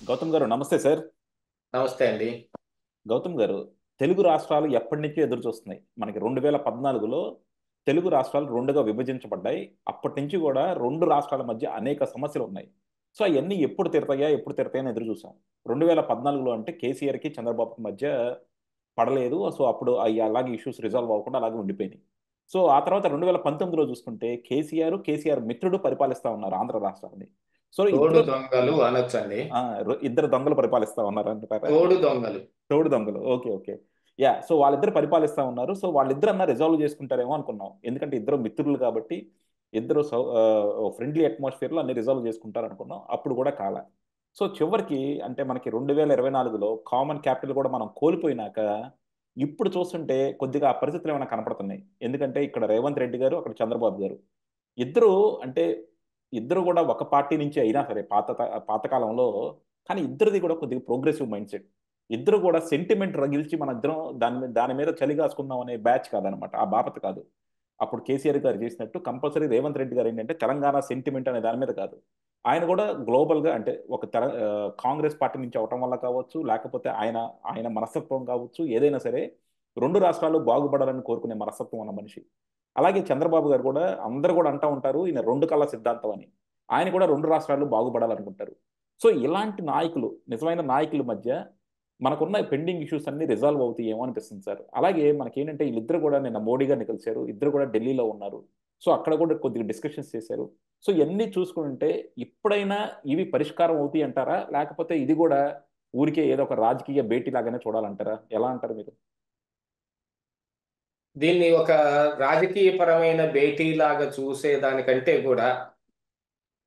గౌతమ్ గారు నమస్తే సార్. నమస్తే అండి. గౌతమ్ గారు, తెలుగు రాష్ట్రాలు ఎప్పటి నుంచో ఎదురు చూస్తున్నాయి. మనకి 2014లో తెలుగు రాష్ట్రాలు రెండుగా విభజించబడ్డాయి. అప్పటి నుంచి కూడా రెండు రాష్ట్రాల మధ్య అనేక సమస్యలు ఉన్నాయి. సో అవన్నీ ఎప్పుడు తీరతాయా ఎప్పుడు తీరతాయా అని ఎదురు చూసాం. 2014లో అంటే కేసీఆర్కి చంద్రబాబుకి మధ్య పడలేదు. సో అప్పుడు అవి అలాగే ఇష్యూస్ రిజాల్వ్ అవ్వకుండా అలాగే ఉండిపోయినాయి. సో ఆ తర్వాత 2019లో చూసుకుంటే కేసీఆర్ మిత్రుడు పరిపాలిస్తా ఉన్నారు ఆంధ్ర రాష్ట్రాన్ని. సో తోడు ఇద్దరు దొంగలు అనొచ్చండి. ఇద్దరు దొంగలు పరిపాలిస్తా ఉన్నారు అంటారా? తోడు దొంగలు. తోడు దొంగలు. Okay, okay. యా, సో వాళ్ళిద్దరు పరిపాలిస్తా ఉన్నారు. సో వాళ్ళిద్దరు అన్న రిజాల్వ్ చేసుకుంటారేమో అనుకున్నాం. ఎందుకంటే ఇద్దరు మిత్రులు కాబట్టి ఇద్దరు ఫ్రెండ్లీ అట్మాస్ఫియర్ లో అన్ని రిజాల్వ్ చేసుకుంటారు అనుకున్నాం. అప్పుడు కూడా కాల. సో చివరికి అంటే మనకి 2024లో కామన్ క్యాపిటల్ కూడా మనం కోల్పోయినాక ఇప్పుడు చూస్తుంటే కొద్దిగా ఆ పరిస్థితులు ఏమైనా కనపడుతున్నాయి. ఎందుకంటే ఇక్కడ రేవంత్ రెడ్డి గారు, అక్కడ చంద్రబాబు గారు ఇద్దరు అంటే ఇద్దరు కూడా ఒక పార్టీ నుంచి అయినా సరే పాతకాలంలో, కానీ ఇద్దరిది కూడా కొద్దిగా ప్రోగ్రెసివ్ మైండ్ సెట్. ఇద్దరు కూడా సెంటిమెంట్ రగిల్చి మన ఇద్దరం దాని మీద చలి కాసుకుందాం అనే బ్యాచ్ కాదనమాట, ఆ బాపత కాదు. అప్పుడు కేసీఆర్ గారు చేసినట్టు కంపల్సరీ రేవంత్ రెడ్డి గారు ఏంటంటే తెలంగాణ సెంటిమెంట్ అనే దాని మీద కాదు. ఆయన కూడా గ్లోబల్ గా అంటే కాంగ్రెస్ పార్టీ నుంచి అవటం వల్ల కావచ్చు, లేకపోతే ఆయన ఆయన మనస్తత్వం కావచ్చు, ఏదైనా సరే రెండు రాష్ట్రాలు బాగుపడాలని కోరుకునే మనస్తత్వం ఉన్న మనిషి. అలాగే చంద్రబాబు గారు కూడా అందరూ కూడా అంటూ ఉంటారు ఈయన రెండు కళ్ళ సిద్ధాంతం అని. ఆయన కూడా రెండు రాష్ట్రాలు బాగుపడాలనుకుంటారు. సో ఇలాంటి నాయకులు, నిజమైన నాయకుల మధ్య మనకున్న పెండింగ్ ఇష్యూస్ అన్ని రిజాల్వ్ అవుతాయేమో అనిపిస్తుంది సార్. అలాగే మనకేంటంటే వీళ్ళిద్దరు కూడా నిన్న మోడీ గారిని కలిశారు, ఇద్దరు కూడా ఢిల్లీలో ఉన్నారు. సో అక్కడ కూడా కొద్దిగా డిస్కషన్స్ చేశారు. సో ఇవన్నీ చూసుకుంటే ఇప్పుడైనా ఇవి పరిష్కారం అవుతాయి అంటారా, లేకపోతే ఇది కూడా ఊరికే ఏదో ఒక రాజకీయ భేటీ లాగానే చూడాలంటారా? ఎలా అంటారు మీరు? దీన్ని ఒక రాజకీయపరమైన భేటీ లాగా చూసేదానికంటే కూడా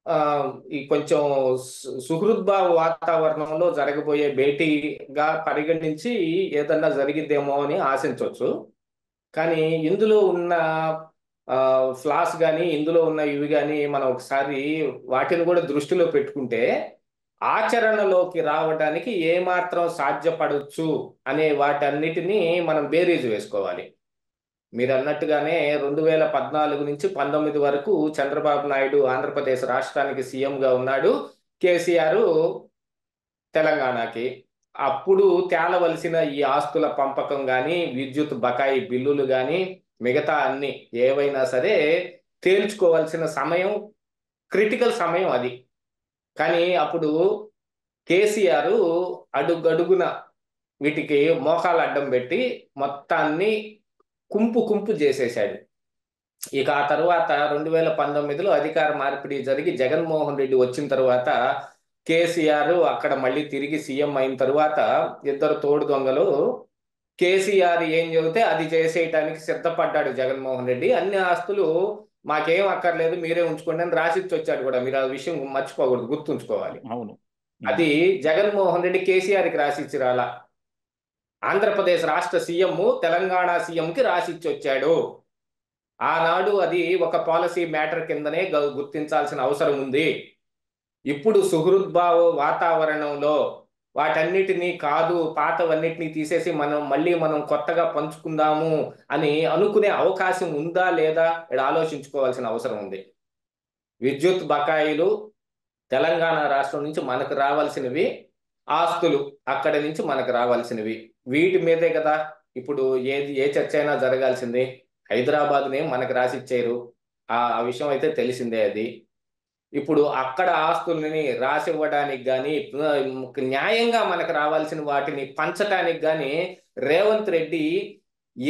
ఆ, ఈ కొంచెం సుహృద్భావ వాతావరణంలో జరగబోయే భేటీగా పరిగణించి ఏదన్నా జరిగిద్దేమో అని ఆశించవచ్చు. కానీ ఇందులో ఉన్న ఫ్లాస్ కానీ ఇందులో ఉన్న ఇవి కానీ మనం ఒకసారి వాటిని కూడా దృష్టిలో పెట్టుకుంటే ఆచరణలోకి రావడానికి ఏమాత్రం సాధ్యపడవచ్చు అనే వాటన్నిటినీ మనం బేరీజు వేసుకోవాలి. మీరు అన్నట్టుగానే 2014 నుంచి 19 వరకు చంద్రబాబు నాయుడు ఆంధ్రప్రదేశ్ రాష్ట్రానికి సీఎంగా ఉన్నాడు. కేసీఆర్ తెలంగాణకి. అప్పుడు తేలవలసిన ఈ ఆస్తుల పంపకం కానీ, విద్యుత్ బకాయి బిల్లులు కానీ, మిగతా అన్ని ఏవైనా సరే తేల్చుకోవాల్సిన సమయం, క్రిటికల్ సమయం అది. కానీ అప్పుడు కేసీఆర్ అడుగడుగున వీటికి మోకాలు అడ్డం పెట్టి మొత్తాన్ని కుంపు కుంపు చేసేశాడు. ఇక ఆ తర్వాత 2019లో అధికార మార్పిడి జరిగి జగన్మోహన్ రెడ్డి వచ్చిన తర్వాత కేసీఆర్ అక్కడ మళ్ళీ తిరిగి సీఎం అయిన తర్వాత ఇద్దరు తోడు దొంగలు కేసీఆర్ ఏం చెబితే అది చేసేయటానికి సిద్ధపడ్డాడు జగన్మోహన్ రెడ్డి. అన్ని ఆస్తులు మాకేం అక్కర్లేదు మీరే ఉంచుకోండి అని రాసిచ్చి వచ్చాడు కూడా. మీరు ఆ విషయం మర్చిపోకూడదు, గుర్తుంచుకోవాలి. అవును. అది జగన్మోహన్ రెడ్డి కేసీఆర్కి రాసిచ్చి రాలా, ఆంధ్రప్రదేశ్ రాష్ట్ర సీఎం తెలంగాణ సీఎంకి రాసిచ్చి వచ్చాడు. ఆనాడు అది ఒక పాలసీ మ్యాటర్ కిందనే గుర్తించాల్సిన అవసరం ఉంది. ఇప్పుడు సుహృద్భావ వాతావరణంలో వాటన్నిటినీ కాదు, పాతవన్నిటినీ తీసేసి మనం కొత్తగా పంచుకుందాము అని అనుకునే అవకాశం ఉందా లేదా ఇక్కడ ఆలోచించుకోవాల్సిన అవసరం ఉంది. విద్యుత్ బకాయిలు తెలంగాణ రాష్ట్రం నుంచి మనకు రావాల్సినవి, ఆస్తులు అక్కడి నుంచి మనకు రావాల్సినవి, వీటి మీదే కదా ఇప్పుడు ఏ చర్చ అయినా జరగాల్సింది. హైదరాబాద్ని మనకు రాసిచ్చారు, ఆ విషయం అయితే తెలిసిందే. అది ఇప్పుడు అక్కడ ఆస్తుల్ని రాసివ్వడానికి కానీ, న్యాయంగా మనకు రావాల్సిన వాటిని పంచటానికి కానీ రేవంత్ రెడ్డి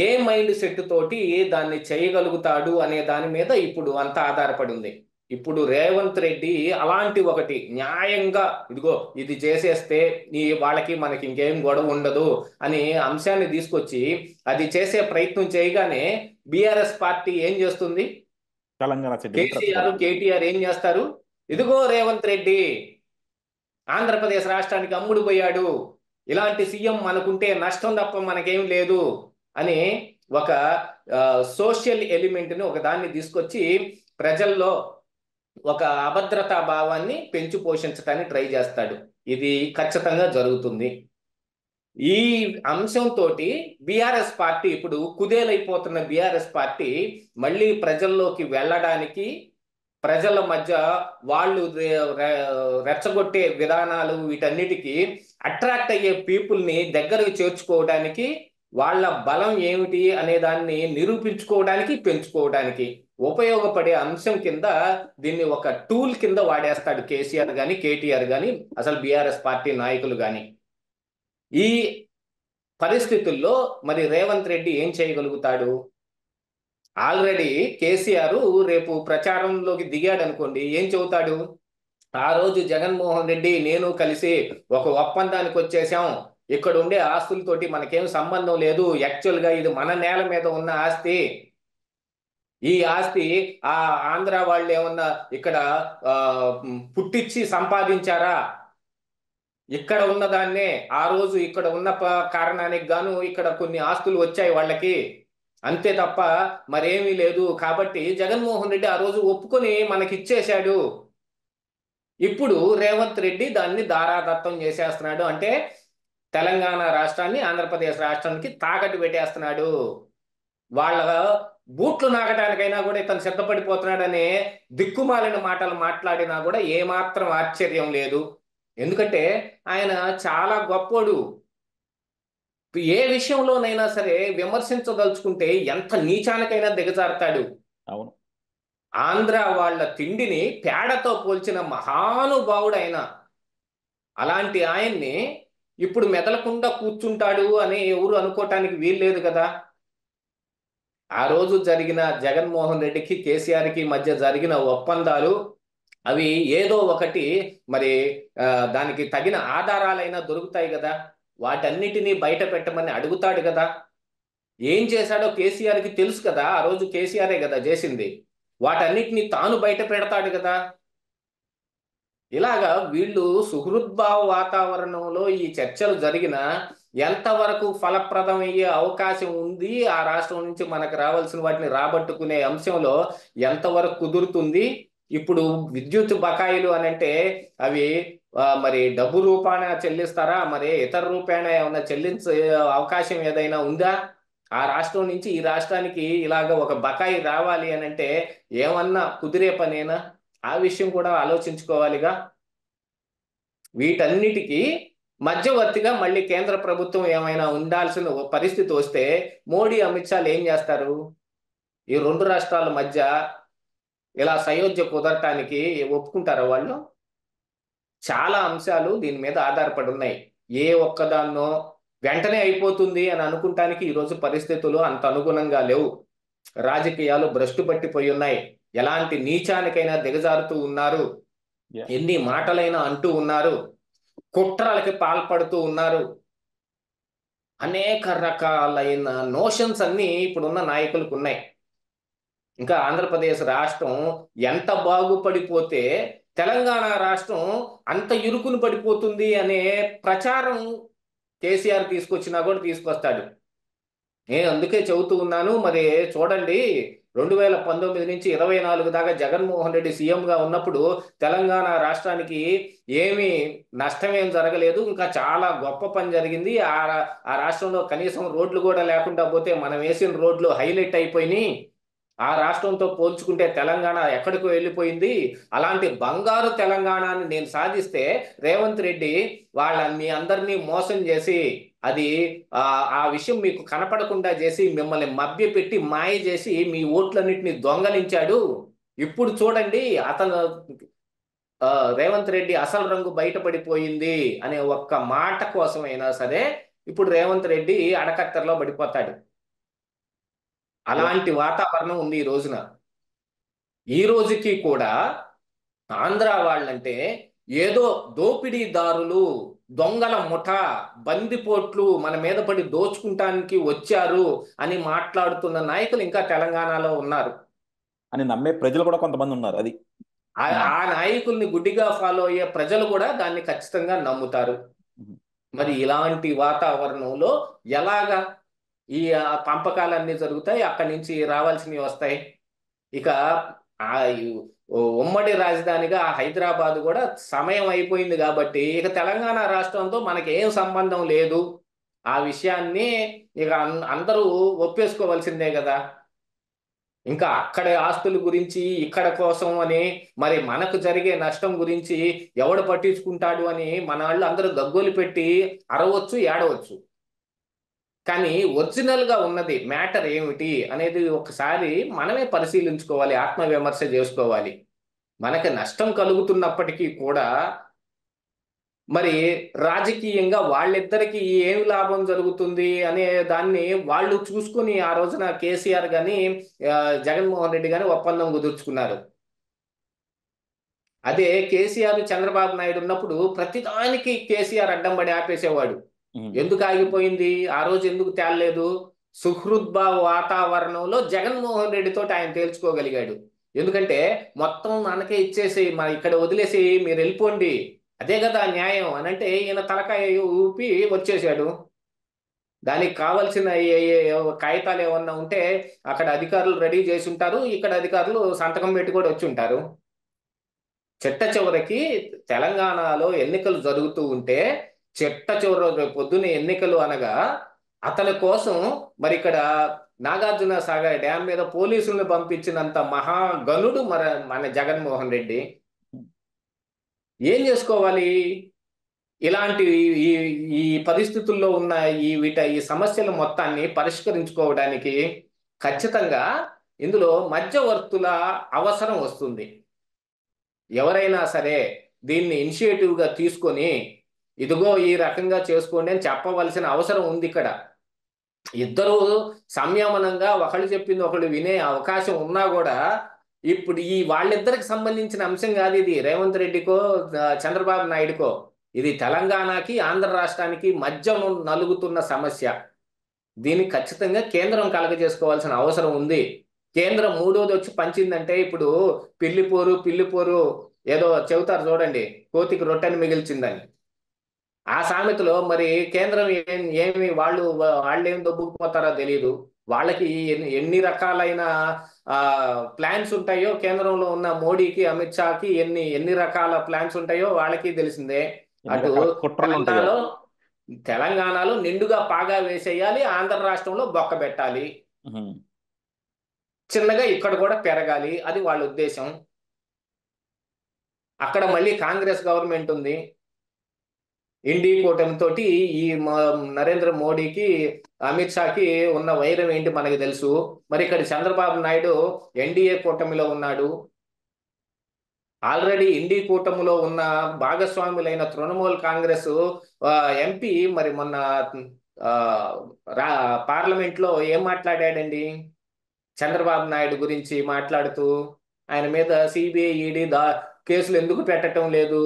ఏ మైండ్ సెట్ తోటి దాన్ని చేయగలుగుతాడు అనే దాని మీద ఇప్పుడు అంతా ఆధారపడి ఉంది. ఇప్పుడు రేవంత్ రెడ్డి అలాంటి ఒకటి న్యాయంగా ఇదిగో ఇది చేసేస్తే వాళ్ళకి మనకి ఇంకేం గొడవ ఉండదు అనే అంశాన్ని తీసుకొచ్చి అది చేసే ప్రయత్నం చేయగానే బీఆర్ఎస్ పార్టీ ఏం చేస్తుంది? తెలంగాణ సెంటిమెంట్ కేసీఆర్ రెచ్చగొడుతుంది. కేటీఆర్ ఏం చేస్తారు? ఇదిగో రేవంత్ రెడ్డి ఆంధ్రప్రదేశ్ రాష్ట్రానికి అమ్ముడు పోయాడు, ఇలాంటి సీఎం మనకుంటే నష్టం తప్ప మనకేం లేదు అని ఒక సోషల్ ఎలిమెంట్ని ఒక దాన్ని తీసుకొచ్చి ప్రజల్లో ఒక అభద్రతా భావాన్ని పెంచి పోషించడానికి ట్రై చేస్తాడు. ఇది ఖచ్చితంగా జరుగుతుంది. ఈ అంశంతో బీఆర్ఎస్ పార్టీ ఇప్పుడు కుదేలైపోతున్న బీఆర్ఎస్ పార్టీ మళ్ళీ ప్రజల్లోకి వెళ్ళడానికి ప్రజల మధ్య వాళ్ళు రెచ్చగొట్టే విధానాలు వీటన్నిటికీ అట్రాక్ట్ అయ్యే పీపుల్ని దగ్గరకు చేర్చుకోవడానికి, వాళ్ళ బలం ఏమిటి అనే దాన్ని నిరూపించుకోవడానికి, పెంచుకోవడానికి ఉపయోగపడే అంశం కింద దీన్ని ఒక టూల్ కింద వాడేస్తాడు కేసీఆర్ గాని, కేటీఆర్ గాని, అసలు బీఆర్ఎస్ పార్టీ నాయకులు గాని. ఈ పరిస్థితుల్లో మరి రేవంత్ రెడ్డి ఏం చేయగలుగుతాడు? ఆల్రెడీ కేసీఆర్ రేపు ప్రచారంలోకి దిగాడు అనుకోండి, ఏం చెబుతాడు? ఆ రోజు జగన్మోహన్ రెడ్డి నేను కలిసి ఒక ఒప్పందానికి వచ్చేసాం, ఇక్కడ ఉండే ఆస్తులతోటి మనకేం సంబంధం లేదు, యాక్చువల్ గా ఇది మన నేల మీద ఉన్న ఆస్తి, ఈ ఆస్తి ఆ ఆంధ్ర వాళ్ళు ఏమన్నా ఇక్కడ ఆ పుట్టించి సంపాదించారా? ఇక్కడ ఉన్నదాన్నే ఆ రోజు ఇక్కడ ఉన్న కారణానికి గాను ఇక్కడ కొన్ని ఆస్తులు వచ్చాయి వాళ్ళకి, అంతే తప్ప మరేమీ లేదు. కాబట్టి జగన్మోహన్ రెడ్డి ఆ రోజు ఒప్పుకొని మనకిచ్చేశాడు. ఇప్పుడు రేవంత్ రెడ్డి దాన్ని దారాదత్తం చేసేస్తున్నాడు. అంటే తెలంగాణ రాష్ట్రాన్ని ఆంధ్రప్రదేశ్ రాష్ట్రానికి తాకట్టు పెట్టేస్తున్నాడు. వాళ్ళ బూట్లు నాగటానికైనా కూడా ఇతను సిద్ధపడిపోతున్నాడనే దిక్కుమాలిన మాటలు మాట్లాడినా కూడా ఏమాత్రం ఆశ్చర్యం లేదు. ఎందుకంటే ఆయన చాలా గొప్పోడు. ఏ విషయంలోనైనా సరే విమర్శించదలుచుకుంటే ఎంత నీచానికైనా దిగజారుతాడు. అవును. ఆంధ్ర వాళ్ళ తిండిని పేడతో పోల్చిన మహానుభావుడు ఆయన. అలాంటి ఆయన్ని ఇప్పుడు మెదలకుండా కూర్చుంటాడు అని ఎవరు అనుకోవటానికి వీల్లేదు కదా. ఆ రోజు జరిగిన జగన్మోహన్ రెడ్డికి కేసీఆర్కి మధ్య జరిగిన ఒప్పందాలు అవి ఏదో ఒకటి మరి దానికి తగిన ఆధారాలైనా దొరుకుతాయి కదా. వాటన్నిటినీ బయట పెట్టమని అడుగుతాడు కదా. ఏం చేశాడో కేసీఆర్కి తెలుసు కదా, ఆ రోజు కేసీఆరే కదా చేసింది. వాటన్నిటిని తాను బయట పెడతాడు కదా. ఇలాగా వీళ్ళు సుహృద్భావ వాతావరణంలో ఈ చర్చలు జరిగిన ఎంతవరకు ఫలప్రదమయ్యే అవకాశం ఉంది, ఆ రాష్ట్రం నుంచి మనకు రావాల్సిన వాటిని రాబట్టుకునే అంశంలో ఎంతవరకు కుదురుతుంది. ఇప్పుడు విద్యుత్ బకాయిలు అని అంటే అవి మరి డబ్బు రూపాన చెల్లిస్తారా, మరి ఇతర రూపాన ఏమైనా చెల్లించే అవకాశం ఏదైనా ఉందా? ఆ రాష్ట్రం నుంచి ఈ రాష్ట్రానికి ఇలాగ ఒక బకాయి రావాలి అని అంటే ఏమన్నా కుదిరే పనేనా? ఆ విషయం కూడా ఆలోచించుకోవాలిగా. వీటన్నిటికీ మధ్యవర్తిగా మళ్ళీ కేంద్ర ప్రభుత్వం ఏమైనా ఉండాల్సిన పరిస్థితి వస్తే మోడీ, అమిత్ షాలు ఏం చేస్తారు? ఈ రెండు రాష్ట్రాల మధ్య ఇలా సయోధ్య కుదరటానికి ఒప్పుకుంటారా వాళ్ళు? చాలా అంశాలు దీని మీద ఆధారపడి ఉన్నాయి. ఏ ఒక్కదాన్నో వెంటనే అయిపోతుంది అని అనుకుంటానికి ఈరోజు పరిస్థితులు అంత అనుగుణంగా లేవు. రాజకీయాలు భ్రష్టు పట్టిపోయి ఉన్నాయి. ఎలాంటి నీచానికైనా దిగజారుతూ ఉన్నారు. ఎన్ని మాటలైనా అంటూ ఉన్నారు. కుట్రలకి పాల్పడుతూ ఉన్నారు. అనేక రకాలైన నోషన్స్ అన్ని ఇప్పుడున్న నాయకులకు ఉన్నాయి. ఇంకా ఆంధ్రప్రదేశ్ రాష్ట్రం ఎంత బాగుపడిపోతే తెలంగాణ రాష్ట్రం అంత ఇరుకును పడిపోతుంది అనే ప్రచారం కేసీఆర్ తీసుకొచ్చినా కూడా తీసుకొస్తాడు. నేను అందుకే చెబుతూ ఉన్నాను, మరి చూడండి 2019 నుంచి 24 దాకా జగన్మోహన్ రెడ్డి సీఎంగా ఉన్నప్పుడు తెలంగాణ రాష్ట్రానికి ఏమీ నష్టమేం జరగలేదు, ఇంకా చాలా గొప్ప పని జరిగింది. ఆ రాష్ట్రంలో కనీసం రోడ్లు కూడా లేకుండా పోతే మనం వేసిన రోడ్లు హైలైట్ అయిపోయినాయి. ఆ రాష్ట్రంతో పోల్చుకుంటే తెలంగాణ ఎక్కడికి వెళ్ళిపోయింది. అలాంటి బంగారు తెలంగాణని నేను సాధిస్తే రేవంత్ రెడ్డి మీ అందరినీ మోసం చేసి అది ఆ విషయం మీకు కనపడకుండా చేసి మిమ్మల్ని మభ్యపెట్టి మాయ చేసి మీ ఓట్లన్నింటినీ దొంగలించాడు. ఇప్పుడు చూడండి అతను రేవంత్ రెడ్డి అసలు రంగు బయటపడిపోయింది అనే ఒక్క మాట కోసమైనా సరే ఇప్పుడు రేవంత్ రెడ్డి అడకత్తెరలో పడిపోతాడు. అలాంటి వాతావరణం ఉంది ఈ రోజున. ఈ రోజుకి కూడా ఆంధ్ర వాళ్ళంటే ఏదో దోపిడీదారులు, దొంగల ముఠ, బందిపోట్లు మన మీద పడి దోచుకుంటానికి వచ్చారు అని మాట్లాడుతున్న నాయకులు ఇంకా తెలంగాణలో ఉన్నారు అని నమ్మే ప్రజలు కూడా కొంతమంది ఉన్నారు. అది ఆ నాయకుల్ని గుడ్డిగా ఫాలో అయ్యే ప్రజలు కూడా దాన్ని ఖచ్చితంగా నమ్ముతారు. మరి ఇలాంటి వాతావరణంలో ఎలాగా ఈ పంపకాలన్నీ జరుగుతాయి, అక్కడి నుంచి రావాల్సినవి వస్తాయి. ఇక ఆ ఉమ్మడి రాజధానిగా హైదరాబాద్ కూడా సమయం అయిపోయింది కాబట్టి ఇక తెలంగాణ రాష్ట్రంతో మనకి ఏం సంబంధం లేదు. ఆ విషయాన్ని ఇక అందరూ ఒప్పేసుకోవాల్సిందే కదా. ఇంకా అక్కడ ఆస్తుల గురించి ఇక్కడ కోసం అని మరి మనకు జరిగే నష్టం గురించి ఎవడు పట్టించుకుంటాడు అని మన వాళ్ళు అందరూ గగ్గోలు పెట్టి అరవచ్చు ఏడవచ్చు. కానీ ఒరిజినల్ గా ఉన్నది మ్యాటర్ ఏమిటి అనేది ఒకసారి మనమే పరిశీలించుకోవాలి, ఆత్మవిమర్శ చేసుకోవాలి. మనకి నష్టం కలుగుతున్నప్పటికీ కూడా మరి రాజకీయంగా వాళ్ళిద్దరికి ఏమి లాభం జరుగుతుంది అనే దాన్ని వాళ్ళు చూసుకుని ఆ రోజున కేసీఆర్ గాని జగన్మోహన్ రెడ్డి గాని ఒప్పందం కుదుర్చుకున్నారు. అదే కేసీఆర్ చంద్రబాబు నాయుడు ఉన్నప్పుడు ప్రతిదానికి కేసీఆర్ అడ్డం పడి ఆపేసేవాడు. ఎందుకు ఆగిపోయింది ఆ రోజు, ఎందుకు తేలలేదు? సుహృద్భావ వాతావరణంలో జగన్మోహన్ రెడ్డితో ఆయన తేల్చుకోగలిగాడు. ఎందుకంటే మొత్తం మనకే ఇచ్చేసి మన ఇక్కడ వదిలేసి మీరు వెళ్ళిపోండి, అదే కదా న్యాయం అని అంటే ఈయన తలకాయ ఊపి వచ్చేసాడు. దానికి కావలసిన కాగితాలు ఏమన్నా ఉంటే అక్కడ అధికారులు రెడీ చేసి ఉంటారు, ఇక్కడ అధికారులు సంతకం పెట్టి కూడా వచ్చి ఉంటారు. చిట్ట చివరికి తెలంగాణలో ఎన్నికలు జరుగుతూ ఉంటే చిట్ట చివరి పొద్దున ఎన్నికలు అనగా అతని కోసం మరి ఇక్కడ నాగార్జున సాగర్ డ్యామ్ మీద పోలీసులను పంపించినంత మహాగణుడు మన జగన్మోహన్ రెడ్డి. ఏం చేసుకోవాలి? ఇలాంటి ఈ ఈ పరిస్థితుల్లో ఉన్న ఈ సమస్యల మొత్తాన్ని పరిష్కరించుకోవడానికి ఖచ్చితంగా ఇందులో మధ్యవర్తుల అవసరం వస్తుంది. ఎవరైనా సరే దీన్ని ఇనిషియేటివ్గా తీసుకొని ఇదిగో ఈ రకంగా చేసుకోండి అని చెప్పవలసిన అవసరం ఉంది. ఇక్కడ ఇద్దరు సంయమనంగా ఒకళ్ళు చెప్పింది ఒకళ్ళు వినే అవకాశం ఉన్నా కూడా ఇప్పుడు ఈ వాళ్ళిద్దరికి సంబంధించిన అంశం కాదు ఇది, రేవంత్ రెడ్డికో చంద్రబాబు నాయుడుకో. ఇది తెలంగాణకి ఆంధ్ర రాష్ట్రానికి మధ్య నలుగుతున్న సమస్య. దీన్ని ఖచ్చితంగా కేంద్రం కలగజేసుకోవాల్సిన అవసరం ఉంది. కేంద్రం మూడోది వచ్చి పంచిందంటే ఇప్పుడు పిల్లిపోరు ఏదో చెబుతారు చూడండి, కోతికి రొట్టెని మిగిల్చిందని. ఆ సామెతలో మరి కేంద్రం ఏమి వాళ్ళేం దొబ్బుకుపోతారో తెలియదు. వాళ్ళకి ఎన్ని రకాలైన ప్లాన్స్ ఉంటాయో కేంద్రంలో ఉన్న మోడీకి అమిత్ షాకి ఎన్ని రకాల ప్లాన్స్ ఉంటాయో వాళ్ళకి తెలిసిందే. అటు తెలంగాణలో నిండుగా పాగా వేసేయాలి, ఆంధ్ర రాష్ట్రంలో బొక్క పెట్టాలి, చిన్నగా ఇక్కడ కూడా పెరగాలి, అది వాళ్ళ ఉద్దేశం. అక్కడ మళ్ళీ కాంగ్రెస్ గవర్నమెంట్ ఉంది, ఇండి కూటమితోటి ఈ నరేంద్ర మోడీకి అమిత్ షాకి ఉన్న వైరం ఏంటి మనకి తెలుసు. మరి ఇక్కడ చంద్రబాబు నాయుడు ఎన్డీఏ కూటమిలో ఉన్నాడు. ఆల్రెడీ ఇండి కూటమిలో ఉన్న భాగస్వాములైన తృణమూల్ కాంగ్రెస్ ఎంపీ మరి మొన్న పార్లమెంట్ లో ఏం మాట్లాడాడండి? చంద్రబాబు నాయుడు గురించి మాట్లాడుతూ ఆయన మీద సిబిఐ ఈడీ కేసులు ఎందుకు పెట్టడం లేదు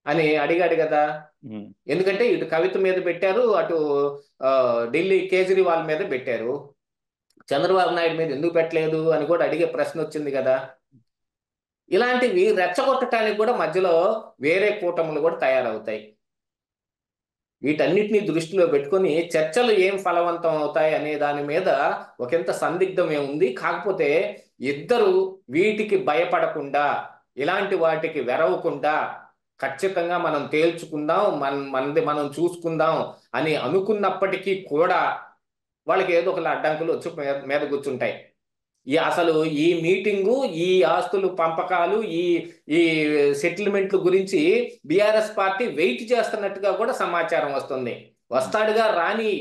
అని అడిగాడు కదా. ఎందుకంటే ఇటు కవిత మీద పెట్టారు, అటు ఢిల్లీ కేజ్రీవాల్ మీద పెట్టారు, చంద్రబాబు నాయుడు మీద ఎందుకు పెట్టలేదు అని కూడా అడిగే ప్రశ్న వచ్చింది కదా. ఇలాంటివి రెచ్చగొట్టడానికి కూడా మధ్యలో వేరే కూటములు కూడా తయారవుతాయి. వీటన్నిటిని దృష్టిలో పెట్టుకొని చర్చలు ఏం ఫలవంతం అవుతాయి అనే దాని మీద ఒకంత సందిగ్ధమే ఉంది. కాకపోతే ఇద్దరు వీటికి భయపడకుండా, ఇలాంటి వాటికి వెరవకుండా ఖచ్చితంగా మనం తేల్చుకుందాం, మనది మనం చూసుకుందాం అని అనుకున్నప్పటికీ కూడా వాళ్ళకి ఏదో ఒక అడ్డంకులు వచ్చి మీద కూర్చుంటాయి. అసలు ఈ మీటింగు, ఈ ఆస్తులు పంపకాలు, ఈ సెటిల్మెంట్ల గురించి బీఆర్ఎస్ పార్టీ వెయిట్ చేస్తున్నట్టుగా కూడా సమాచారం వస్తుంది. వస్తాడుగా రాని,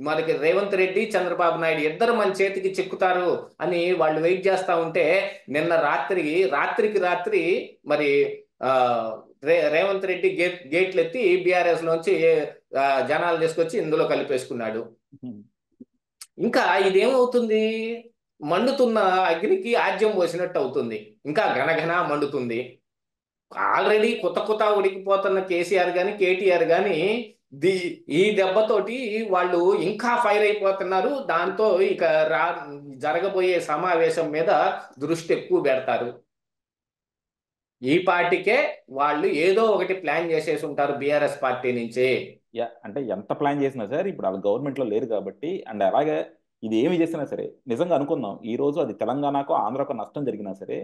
మనకి రేవంత్ రెడ్డి చంద్రబాబు నాయుడు ఇద్దరు మన చేతికి చిక్కుతారు అని వాళ్ళు వెయిట్ చేస్తా ఉంటే నిన్న రాత్రికి రాత్రి మరి రేవంత్ రెడ్డి గేట్లు ఎత్తి బీఆర్ఎస్ లోంచి జనాలు తీసుకొచ్చి ఇందులో కలిపేసుకున్నాడు. ఇంకా ఇదేమవుతుంది? మండుతున్న అగ్నికి ఆజ్యం పోసినట్టు అవుతుంది, ఇంకా ఘనఘన మండుతుంది. ఆల్రెడీ కొత్త ఉడికిపోతున్న కేసీఆర్ గాని కేటీఆర్ గాని ఈ దెబ్బతోటి వాళ్ళు ఇంకా ఫైర్ అయిపోతున్నారు. దాంతో ఇక జరగబోయే సమావేశం మీద దృష్టి ఎక్కువ పెడతారు. ఈ పార్టీకే వాళ్ళు ఏదో ఒకటి ప్లాన్ చేసేసి ఉంటారు బీఆర్ఎస్ పార్టీ నుంచి. అంటే ఎంత ప్లాన్ చేసినా సార్ ఇప్పుడు వాళ్ళు గవర్నమెంట్ లో లేరు కాబట్టి, అండ్ అలాగే ఇది ఏమి చేసినా సరే నిజంగా అనుకుందాం, ఈ రోజు అది తెలంగాణకో ఆంధ్రాకో నష్టం జరిగినా సరే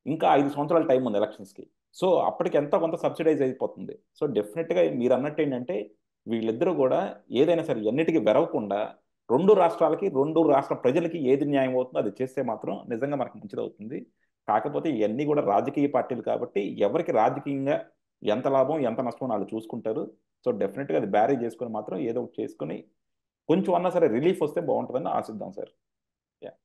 ఇంకా 5 సంవత్సరాల టైం ఉంది ఎలక్షన్స్కి. సో అప్పటికి ఎంత కొంత సబ్సిడైజ్ అయిపోతుంది. సో డెఫినెట్గా మీరు అన్నట్టు ఏంటంటే వీళ్ళిద్దరూ కూడా ఏదైనా సరే ఎన్నిటికీ వెరవకుండా రెండు రాష్ట్రాలకి, రెండు రాష్ట్ర ప్రజలకి ఏది న్యాయం అవుతుందో అది చేస్తే మాత్రం నిజంగా మనకు మంచిది అవుతుంది. కాకపోతే ఇవన్నీ కూడా రాజకీయ పార్టీలు కాబట్టి ఎవరికి రాజకీయంగా ఎంత లాభం ఎంత నష్టం వాళ్ళు చూసుకుంటారు. సో డెఫినెట్గా అది బ్యారీ చేసుకొని మాత్రం ఏదో ఒకటి చేసుకొని కొంచెం అన్నా సరే రిలీఫ్ వస్తే బాగుంటుందని ఆశిద్దాం సార్.